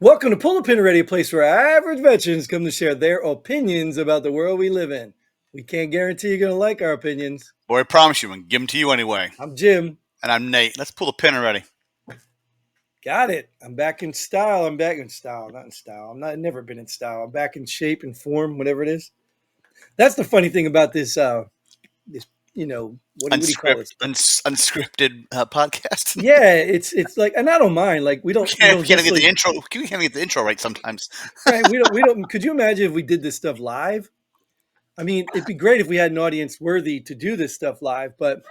Welcome to Pull the Pin Ready, a place where average veterans come to share their opinions about the world we live in. We can't guarantee you're going to like our opinions. Boy, I promise you, I'm going to give them to you anyway. I'm Jim. And I'm Nate. Let's pull the pin already. Got it. I'm back in style. I'm back in style. Not in style. I've never been in style. I'm back in shape and form, whatever it is. That's the funny thing about this, what do you call this? Unscripted podcast. Yeah, it's like, and I don't mind. Like we don't Can't get the intro. We can't get the intro right sometimes. Right. We don't. Could you imagine if we did this stuff live? I mean, it'd be great if we had an audience worthy to do this stuff live, but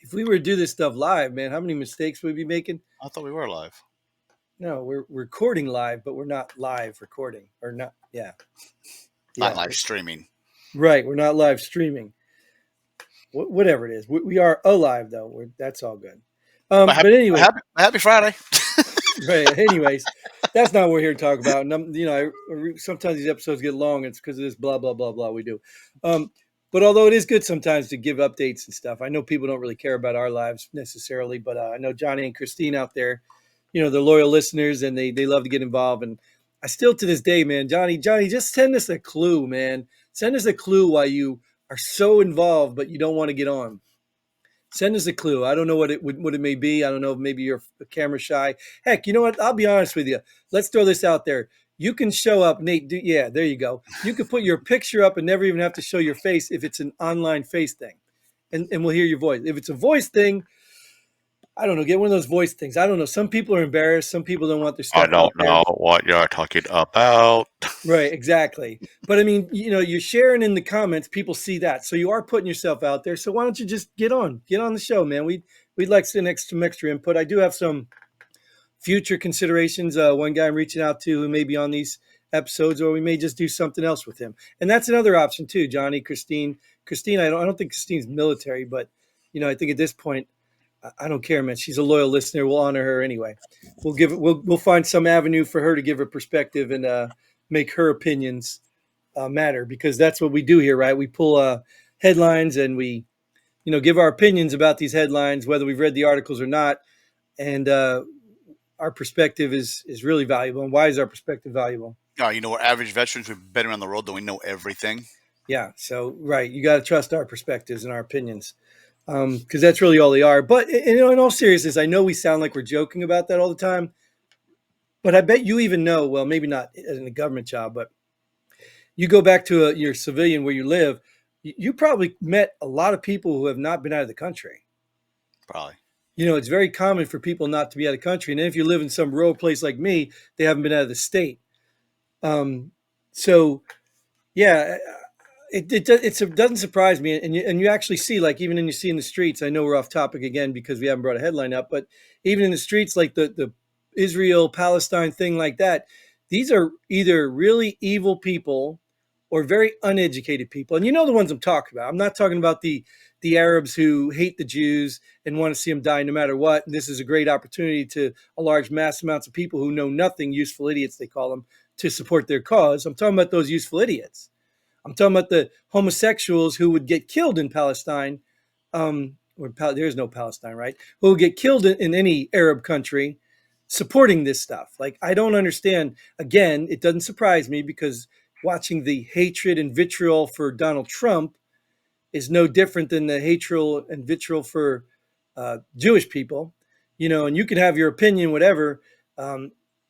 if we were to do this stuff live, man, how many mistakes would we be making? I thought we were live. No, we're recording live, but we're not live recording or not. Yeah. Not live streaming. Right. We're not live streaming. Whatever it is. We are alive, though. That's all good. But anyway. Happy Friday. Right. Anyways, that's not what we're here to talk about. And, sometimes these episodes get long. It's because of this blah, blah, blah, blah we do. But although it is good sometimes to give updates and stuff, I know people don't really care about our lives necessarily, but I know Johnny and Christine out there, they're loyal listeners and they love to get involved. And I still to this day, man, Johnny, just send us a clue, man. Send us a clue why you are so involved, but you don't want to get on. Send us a clue. I don't know what it may be. I don't know if maybe you're camera shy. Heck, you know what? I'll be honest with you. Let's throw this out there. You can show up, Nate. Yeah, there you go. You can put your picture up and never even have to show your face if it's an online face thing. And we'll hear your voice. If it's a voice thing, I don't know. Get one of those voice things. I don't know. Some people are embarrassed. Some people don't want their stuff. I don't know what you're talking about. Right, exactly. But I mean, you're sharing in the comments. People see that, so you are putting yourself out there. So why don't you just get on the show, man? We'd like some extra input. I do have some future considerations. One guy I'm reaching out to who may be on these episodes, or we may just do something else with him. And that's another option too. Johnny, Christine, I don't think Christine's military, but I think at this point, I don't care, man. She's a loyal listener. We'll honor her anyway. We'll find some avenue for her to give her perspective and make her opinions matter, because that's what we do here, right? We pull headlines and we, give our opinions about these headlines, whether we've read the articles or not. And our perspective is really valuable. And why is our perspective valuable? We're average veterans. We've been around the world, and we know everything. Yeah. So, right. You got to trust our perspectives and our opinions. Because that's really all they are. But in all seriousness, I know we sound like we're joking about that all the time, but I bet you even know, well, maybe not in a government job, but you go back to your civilian where you live, you probably met a lot of people who have not been out of the country. Probably. It's very common for people not to be out of the country. And then if you live in some rural place like me, they haven't been out of the state. So, yeah. It doesn't surprise me, and you actually see, like, even you see in the streets. I know we're off topic again because we haven't brought a headline up, but even in the streets, like the Israel Palestine thing, like that, these are either really evil people or very uneducated people, and the ones I'm talking about. I'm not talking about the Arabs who hate the Jews and want to see them die no matter what. And this is a great opportunity to a large mass amounts of people who know nothing, useful idiots they call them, to support their cause. I'm talking about those useful idiots. I'm talking about the homosexuals who would get killed in Palestine, there's no Palestine, right? Who would get killed in any Arab country supporting this stuff. Like, I don't understand. Again, it doesn't surprise me because watching the hatred and vitriol for Donald Trump is no different than the hatred and vitriol for Jewish people, and you can have your opinion, whatever,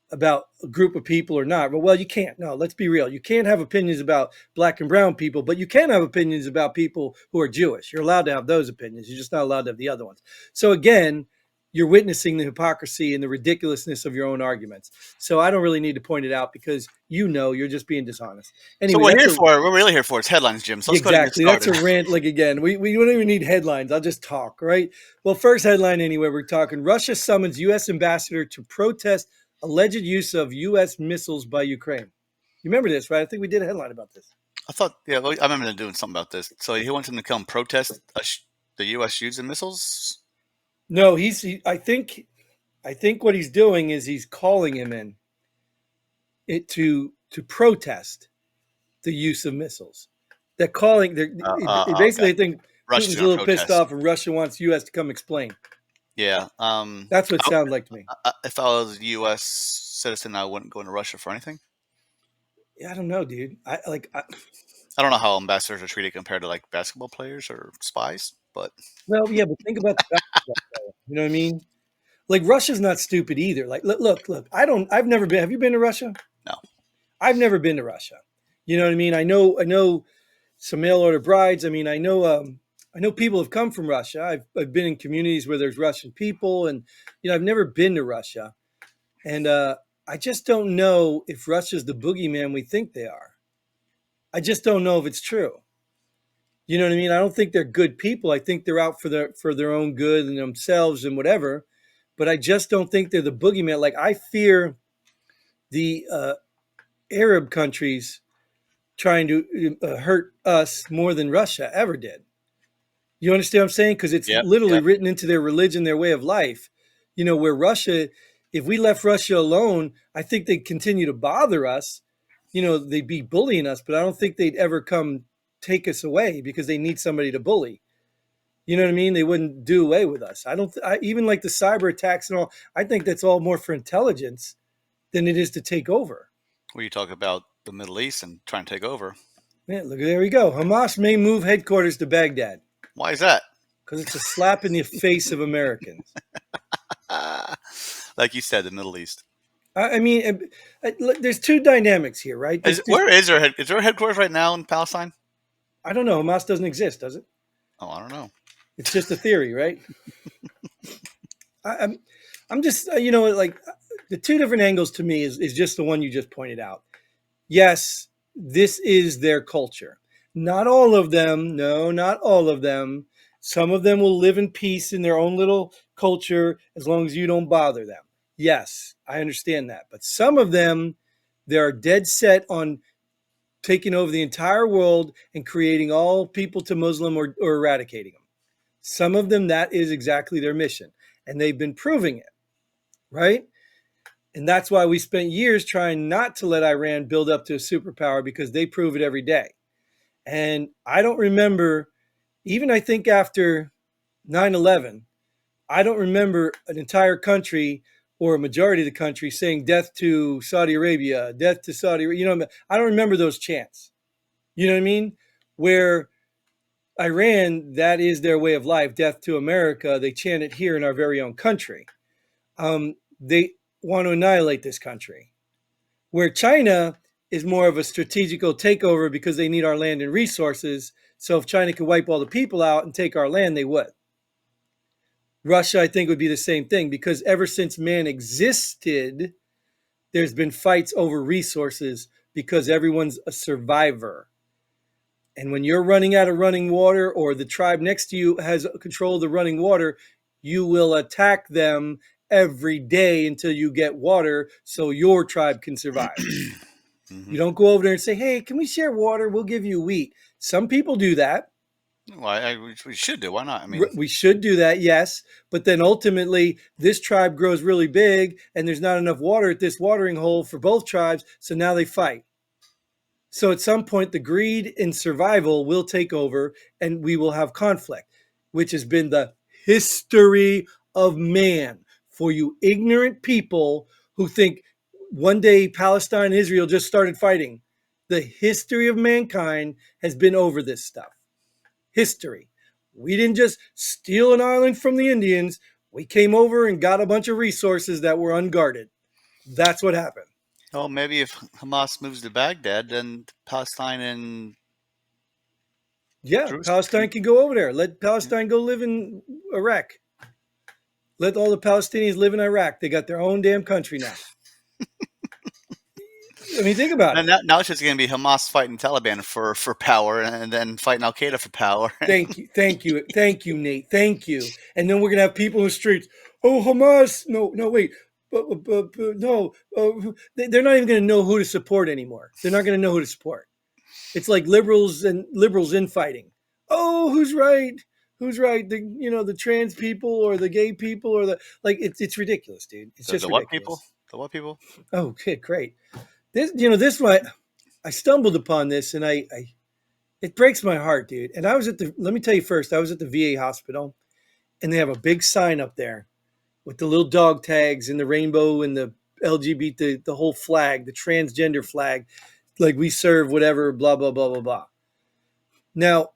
about a group of people or not. Well, you can't. No, let's be real. You can't have opinions about black and brown people, but you can have opinions about people who are Jewish. You're allowed to have those opinions. You're just not allowed to have the other ones. So again, you're witnessing the hypocrisy and the ridiculousness of your own arguments. So I don't really need to point it out because you're just being dishonest. Anyway, so we're really here for is headlines, Jim. So exactly. That's a rant. Like, again, we don't even need headlines. I'll just talk, right? Well, first headline anyway, we're talking Russia summons U.S. ambassador to protest alleged use of U.S. missiles by Ukraine. You remember this, right? I think we did a headline about this. I remember doing something about this. So he wants him to come protest the U.S. using missiles? No, I think what he's doing is he's calling him in to protest the use of missiles. They're calling. Basically, I think Putin's a little pissed off, and Russia wants U.S. to come explain. Yeah, that's what it sounded like to me. If I was U.S. citizen, I wouldn't go into Russia for anything. Yeah, I don't know, dude. I don't know how ambassadors are treated compared to like basketball players or spies, but Well, yeah, but think about the basketball player. You know what I mean? Like Russia's not stupid either. Like, look. I've never been. Have you been to Russia? no. I've never been to Russia. You know what I mean? I know some mail order brides. I mean, I know people have come from Russia. I've been in communities where there's Russian people, and I've never been to Russia, and I just don't know if Russia's the boogeyman we think they are. I just don't know if it's true. You know what I mean? I don't think they're good people. I think they're out for their own good and themselves and whatever. But I just don't think they're the boogeyman. Like I fear the Arab countries trying to hurt us more than Russia ever did. You understand what I'm saying? Because it's Yep. literally Yep. written into their religion, their way of life. Where Russia, if we left Russia alone, I think they'd continue to bother us. They'd be bullying us, but I don't think they'd ever come take us away because they need somebody to bully. You know what I mean? They wouldn't do away with us. I don't. Even like the cyber attacks and all. I think that's all more for intelligence than it is to take over. When you talk about the Middle East and trying to take over, Yeah, look, there we go. Hamas may move headquarters to Baghdad why is that? because it's a slap in the face of Americans. Like you said, the Middle East. I mean, look, there's two dynamics here, right? Where is their is there headquarters right now in Palestine? I don't know. Hamas doesn't exist, does it? Oh, I don't know. It's just a theory, right? I'm, I'm just, like the two different angles to me is just the one you just pointed out. Yes, this is their culture. Not all of them. No, not all of them. Some of them will live in peace in their own little culture as long as you don't bother them. Yes, I understand that. But some of them, they are dead set on taking over the entire world and creating all people to Muslim or eradicating them. Some of them, that is exactly their mission. And they've been proving it, right? And that's why we spent years trying not to let Iran build up to a superpower because they prove it every day. And I don't remember, even I think after 9/11, I don't remember an entire country or a majority of the country saying death to Saudi Arabia, death to Saudi Arabia. I don't remember those chants. You know what I mean? Where Iran, that is their way of life, death to America. They chant it here in our very own country. They want to annihilate this country. Where China is more of a strategical takeover because they need our land and resources. So if China could wipe all the people out and take our land, they would. Russia, I think, would be the same thing because ever since man existed, there's been fights over resources because everyone's a survivor. And when you're running out of running water or the tribe next to you has control of the running water, you will attack them every day until you get water so your tribe can survive. Mm-hmm. You don't go over there and say, hey, can we share water? We'll give you wheat. Some people do that. Well, we should do. Why not? I mean, We should do that, yes. But then ultimately, this tribe grows really big and there's not enough water at this watering hole for both tribes. So now they fight. So at some point, the greed and survival will take over and we will have conflict, which has been the history of man. For you ignorant people who think one day Palestine and Israel just started fighting, the history of mankind has been over this stuff. History. We didn't just steal an island from the Indians. We came over and got a bunch of resources that were unguarded. That's what happened. well, maybe if Hamas moves to Baghdad, then Palestine and Yeah, Palestine Jerusalem. can go over there. Let Palestine go live in Iraq. Let all the Palestinians live in Iraq. They got their own damn country now. I mean, think about And it. now it's just going to be Hamas fighting Taliban for power, and then fighting Al Qaeda for power. Thank you, Nate. Thank you. And then we're gonna have people in the streets. Oh, Hamas! No, wait. But no, they're not even gonna know who to support anymore. They're not gonna know who to support. It's like liberals infighting. Oh, who's right? Who's right? The trans people or the gay people or the like. It's ridiculous, dude. It's just The what people? ridiculous. The what people? Oh, okay, great. This one I stumbled upon this and I it breaks my heart, dude. And let me tell you first, I was at the VA hospital and they have a big sign up there with the little dog tags and the rainbow and the LGBT, the whole flag, the transgender flag, like we serve whatever, blah blah blah blah blah. Now,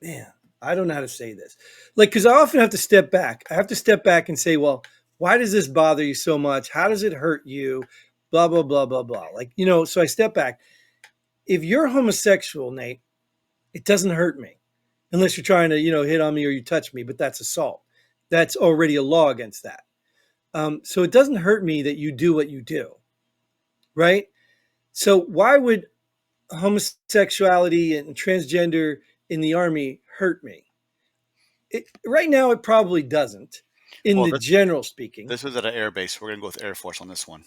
man, I don't know how to say this. Like, because I often have to step back. I have to step back and say, well, why does this bother you so much? How does it hurt you? Blah blah blah blah blah. Like, so I step back. If you're homosexual, Nate, it doesn't hurt me unless you're trying to, hit on me or you touch me, but that's assault. That's already a law against that. So it doesn't hurt me that you do what you do, right? So why would homosexuality and transgender in the Army hurt me? Right now, it probably doesn't, in Well, the general speaking. this was at an air base. We're going to go with Air Force on this one.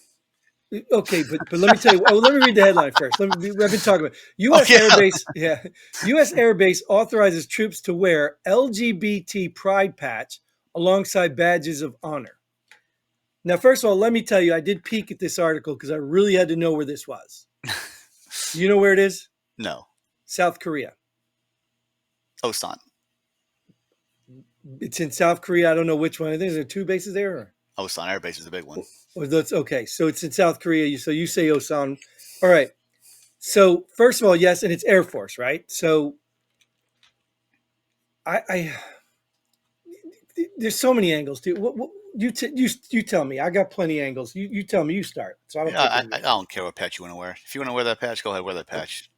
Okay, but let me tell you. Oh, let me read the headline first. I've been talking about U.S. Okay. Air Base. Yeah, U.S. Air Base authorizes troops to wear LGBT Pride Patch alongside badges of honor. Now, first of all, let me tell you, I did peek at this article because I really had to know where this was. You know where it is? No. South Korea. Osan. It's in South Korea. I don't know which one. I think there are 2 bases there. Or? Osan Air Base is the big one. Or that's okay. So it's in South Korea. So you say Osan. All right. So first of all, yes, and it's Air Force, right? So I there's so many angles, dude. You tell me. I got plenty of angles. You tell me. You start. So I don't. Yeah, I don't care what patch you want to wear. If you want to wear that patch, go ahead, wear that patch.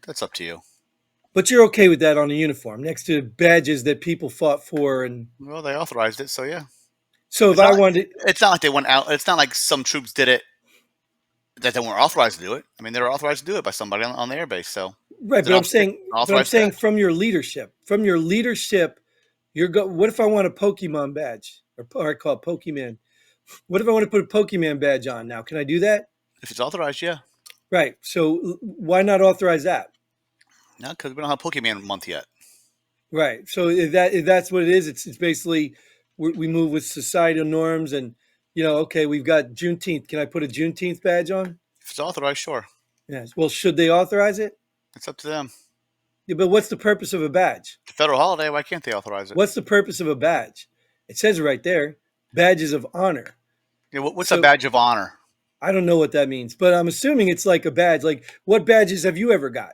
That's up to you. But you're okay with that on a uniform next to badges that people fought for, and Well, they authorized it, so yeah. so if I wanted, it's not like they went out. It's not like some troops did it that they weren't authorized to do it. I mean, they were authorized to do it by somebody on the airbase. So right. But I'm saying from your leadership, what if I want a Pokemon badge, or I call it Pokemon? What if I want to put a Pokemon badge on now? Can I do that? If it's authorized, yeah. Right. So why not authorize that? No, because we don't have Pokemon month yet. Right. So if that's what it is, it's basically we move with societal norms, and okay, we've got Juneteenth. Can I put a Juneteenth badge on? If it's authorized, sure. Yes. Well, should they authorize it? It's up to them. Yeah, but what's the purpose of a badge? It's a federal holiday. Why can't they authorize it? What's the purpose of a badge? It says right there, badges of honor. Yeah, what's a badge of honor? I don't know what that means, but I'm assuming it's like a badge. Like, what badges have you ever got?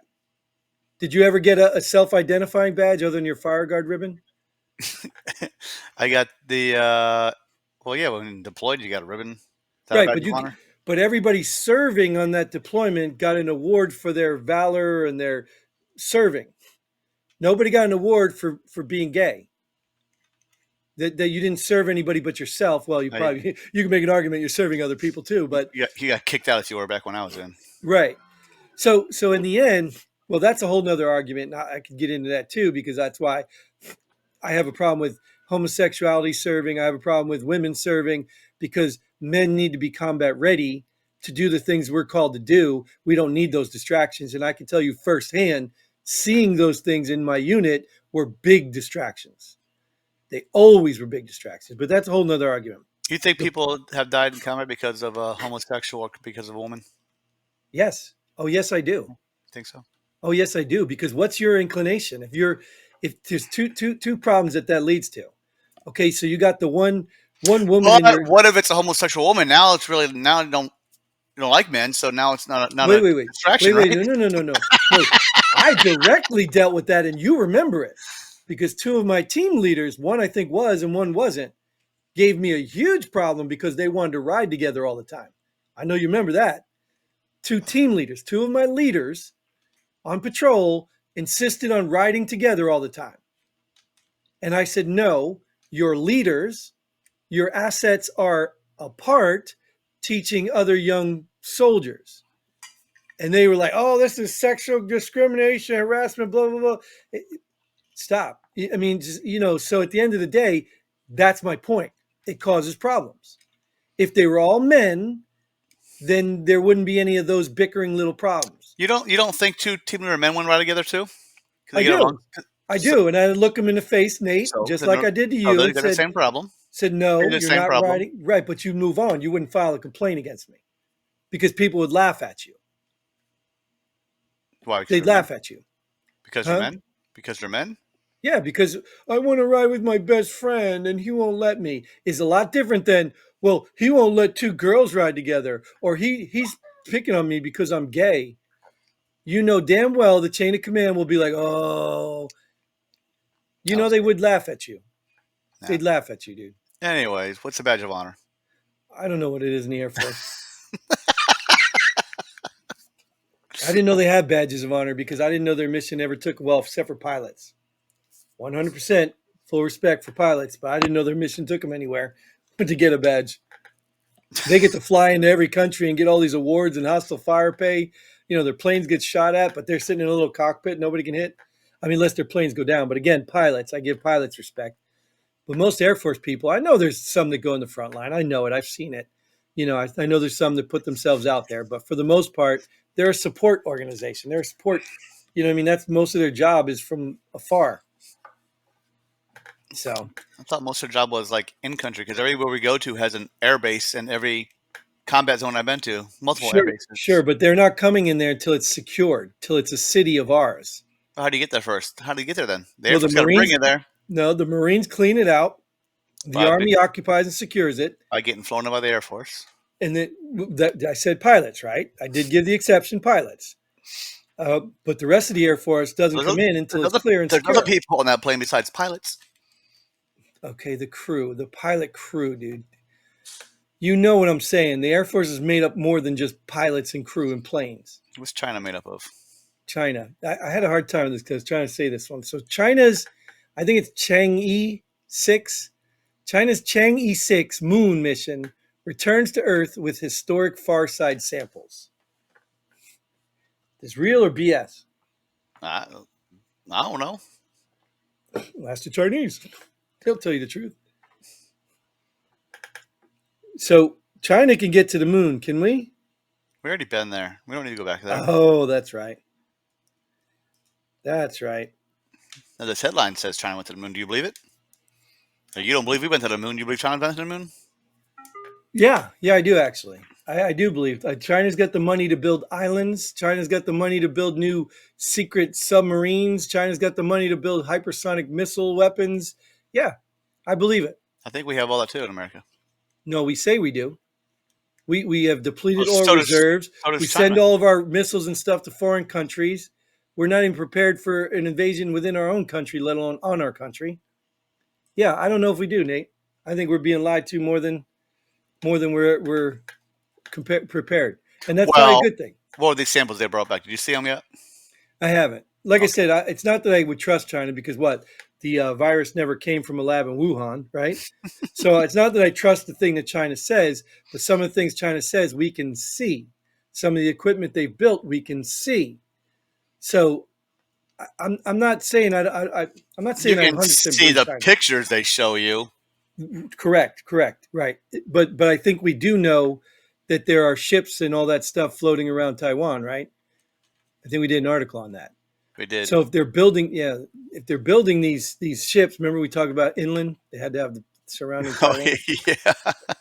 Did you ever get a self-identifying badge other than your fire guard ribbon? I got the well, yeah, when deployed, you got a ribbon. Right, but everybody serving on that deployment got an award for their valor and their serving. Nobody got an award for being gay. That you didn't serve anybody but yourself. Well, you can make an argument you're serving other people too, but you got kicked out if you were back when I was in. Right. So in the end, well, that's a whole nother argument. And I could get into that too, because that's why I have a problem with homosexuality serving. I have a problem with women serving, because men need to be combat ready to do the things we're called to do. We don't need those distractions. And I can tell you firsthand, seeing those things in my unit were big distractions. They always were big distractions, but that's a whole nother argument. You think people have died in combat because of a homosexual or because of a woman? Yes. Oh, yes, I do. I think so. Oh, yes, I do. Because what's your inclination? If there's two problems that leads to. Okay, so you got the one woman. But what if it's a homosexual woman? Now it's really you don't like men, so now it's not a distraction. Wait, right? No. Wait, I directly dealt with that, and you remember it, because 2 of my team leaders, one I think was and one wasn't, gave me a huge problem because they wanted to ride together all the time. I know you remember that. 2 team leaders, 2 of my leaders on patrol insisted on riding together all the time. And I said, no, you're leaders. Your assets are apart, teaching other young soldiers. And they were like, oh, this is sexual discrimination, harassment, blah, blah, blah. Stop. I mean, so at the end of the day, that's my point. It causes problems. If they were all men, then there wouldn't be any of those bickering little problems. You don't think 2 team leader men wouldn't ride together too? I do. And I look them in the face, Nate, just like I did to you. They got the same problem. Said, no, you're not riding. Right, but you move on. You wouldn't file a complaint against me because people would laugh at you. Why? They'd laugh at you. Because you're men? Because they're men? Yeah, because I want to ride with my best friend and he won't let me is a lot different than, well, he won't let two girls ride together or he's picking on me because I'm gay. You know damn well the chain of command will be like, oh, you I know was, they would laugh at you. yeah. They'd laugh at you, dude. Anyways, what's the badge of honor? I don't know what it is in the Air Force. I didn't know they had badges of honor because I didn't know their mission ever took, well, except for pilots. 100% full respect for pilots, but I didn't know their mission took them anywhere to get a badge. They get to fly into every country and get all these awards and hostile fire pay. You know, their planes get shot at, but they're sitting in a little cockpit nobody can hit. I mean, unless their planes go down. But again, pilots, I give pilots respect. But most Air Force people, I know there's some that go in the front line. I know it. I've seen it. You know, I know there's some that put themselves out there, but for the most part, they're a support organization. They're a support. You know what I mean? That's most of their job is from afar. So I thought most of their job was like in country because everywhere we go to has an air base, and every combat zone I've been to, multiple air sure, sure, bases. but they're not coming in there until it's secured, till it's a city of ours. Well, how do you get there first? How do you get there then? The Air Well, the Force got to bring Marines, you there no, the Marines clean it out. The by Army occupies and secures it. getting flown in by the Air Force. And that I said pilots, right? I did give the exception pilots. But the rest of the Air Force doesn't There's come other, in until there's it's other, clear and there's other secure. people on that plane besides pilots. Okay, the crew, the pilot crew, dude. You know what I'm saying. The Air Force is made up more than just pilots and crew and planes. What's China made up of? China. I had a hard time with this because I was trying to say this one. So China's, I think it's Chang'e 6. China's Chang'e 6 moon mission returns to Earth with historic far side samples. Is real or BS? I, I don't know. Ask the Chinese. They'll tell you the truth. So China can get to the moon, can we? We already been there. We don't need to go back there. Oh, that's right. That's right. Now, this headline says China went to the moon. Do you believe it? Or you don't believe we went to the moon? You believe China went to the moon? Yeah, I do actually. I do believe China's got the money to build islands. China's got the money to build new secret submarines. China's got the money to build hypersonic missile weapons. Yeah, I believe it. I think we have all that too in America. No, we say we do. We have depleted Well, oil reserves. so does We send China. all of our missiles and stuff to foreign countries. We're not even prepared for an invasion within our own country, let alone on our country. Yeah, I don't know if we do, Nate. I think we're being lied to more than we're prepared, and that's probably a Well, good thing. what were these samples they brought back? Did you see them yet? I haven't. Like I Okay. said, it's not that I would trust China because what the virus never came from a lab in Wuhan, right? So it's not that I trust the thing that China says, but some of the things China says we can see. Some of the equipment they've built we can see. So I'm not saying I'm not You saying I can 100% see believe the China. pictures they show you. Correct, right. But I think we do know that there are ships and all that stuff floating around Taiwan, right? I think we did an article on that. We did. So if they're building, yeah, if they're building these ships, remember we talked about inland, they had to have the surrounding Oh, Taiwan.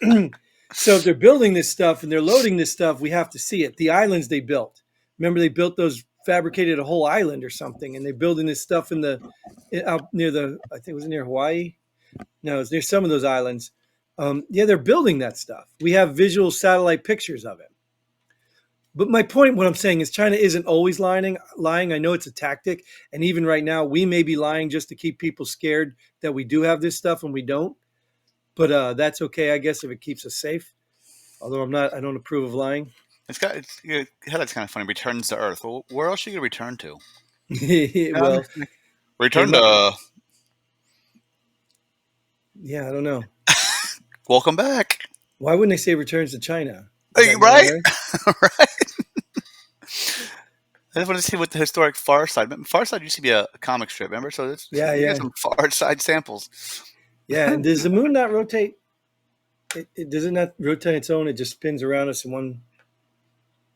yeah. So if they're building this stuff and they're loading this stuff, we have to see it. The islands they built. Remember they built those fabricated a whole island or something, and they're building this stuff out near I think it was near Hawaii. No, it's near some of those islands. Yeah, they're building that stuff. We have visual satellite pictures of it. But my point, what I'm saying is China isn't always lying. I know it's a tactic. And even right now, we may be lying just to keep people scared that we do have this stuff and we don't. But that's okay, I guess, if it keeps us safe. Although I don't approve of lying. That's kind of funny. Returns to Earth. Well, where else are you going to return to? Well, they Return might, to. yeah, I don't know. Welcome back. Why wouldn't they say returns to China? Is Hey, that more on right? Earth? Right. I just want to see what the historic Far Side. Far Side used to be a comic strip, remember? So Yeah, you got yeah. some Far Side samples. Yeah, and does the moon not rotate? Does it not rotate its own? It just spins around us in one.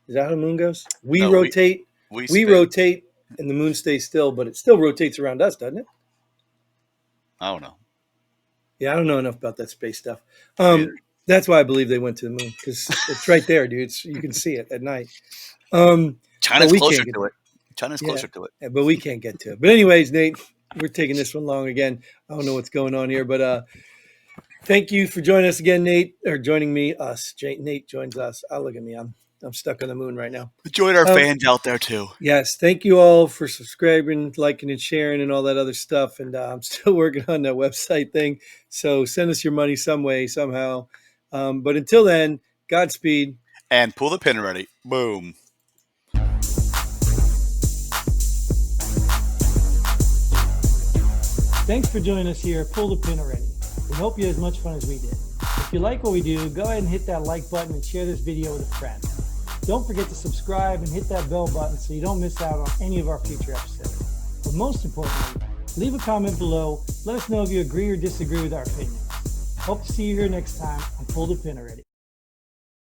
Is that how the moon goes? We No, rotate, we we spin. rotate, and the moon stays still, but it still rotates around us, doesn't it? I don't know. Yeah, I don't know enough about that space stuff. Me either. That's why I believe they went to the moon because it's right there, dude. You can see it at night. But China's we closer can't get to there. it. China's Yeah, closer to it. yeah, but we can't get to it. But anyways, Nate, we're taking this one long again. I don't know what's going on here, but thank you for joining us again, Nate, or joining me. Nate joins us. Oh, look at me. I'm stuck on the moon right now. Join our Um, fans out there too. Yes, thank you all for subscribing, liking, and sharing, and all that other stuff. And I'm still working on that website thing. So send us your money some way, somehow. But until then, Godspeed. And pull the pin already. Boom. Thanks for joining us here at Pull the Pin Already. We hope you had as much fun as we did. If you like what we do, go ahead and hit that like button and share this video with a friend. Don't forget to subscribe and hit that bell button so you don't miss out on any of our future episodes. But most importantly, leave a comment below. Let us know if you agree or disagree with our opinions. Hope to see you here next time on Pull the Pin Already.